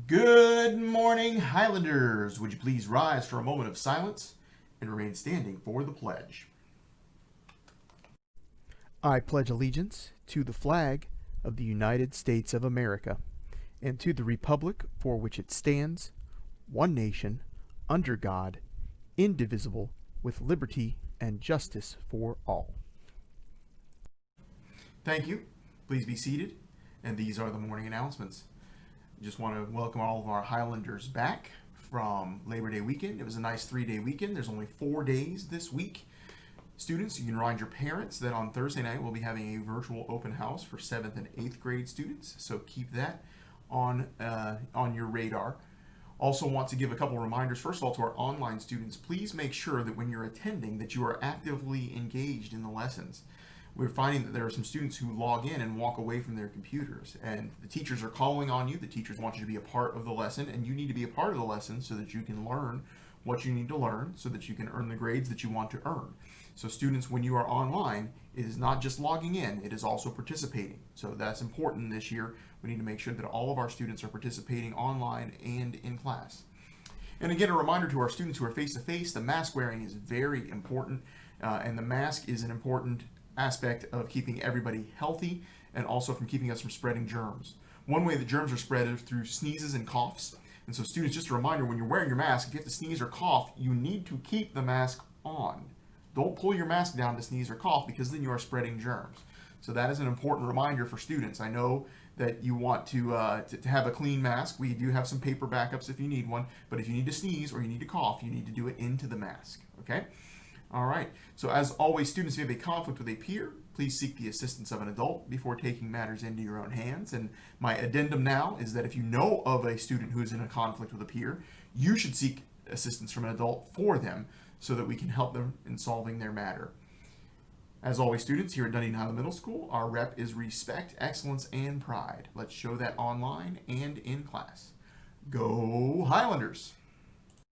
Good morning, Highlanders. Would you please rise for a moment of silence and remain standing for the pledge? I pledge allegiance to the flag of the United States of America and to the republic for which it stands, one nation, under God, indivisible, with liberty and justice for all. Thank you. Please be seated. And these are the morning announcements. Just want to welcome all of our Highlanders back from Labor Day weekend. It was a nice 3-day weekend. There's only 4 days this week. Students, you can remind your parents that on Thursday night we'll be having a virtual open house for 7th and 8th grade students. So keep that on your radar. Also want to give a couple reminders. First of all, to our online students, please make sure that when you're attending that you are actively engaged in the lessons. We're finding that there are some students who log in and walk away from their computers, and the teachers are calling on you. The teachers want you to be a part of the lesson, and you need to be a part of the lesson so that you can learn what you need to learn so that you can earn the grades that you want to earn. So students, when you are online, it is not just logging in, it is also participating. So that's important this year. We need to make sure that all of our students are participating online and in class. And again, a reminder to our students who are face-to-face, the mask wearing is very important, and the mask is an important aspect of keeping everybody healthy and also from keeping us from spreading germs. One way that germs are spread is through sneezes and coughs. And so students, just a reminder, when you're wearing your mask, if you have to sneeze or cough, you need to keep the mask on. Don't pull your mask down to sneeze or cough because then you are spreading germs. So that is an important reminder for students. I know that you want to have a clean mask. We do have some paper backups if you need one, but if you need to sneeze or you need to cough, you need to do it into the mask, okay? All right, so as always, students, if you have a conflict with a peer, please seek the assistance of an adult before taking matters into your own hands. And my addendum now is that if you know of a student who is in a conflict with a peer, you should seek assistance from an adult for them so that we can help them in solving their matter. As always, students, here at Dunedin Highland Middle School, our rep is respect, excellence, and pride. Let's show that online and in class. Go Highlanders!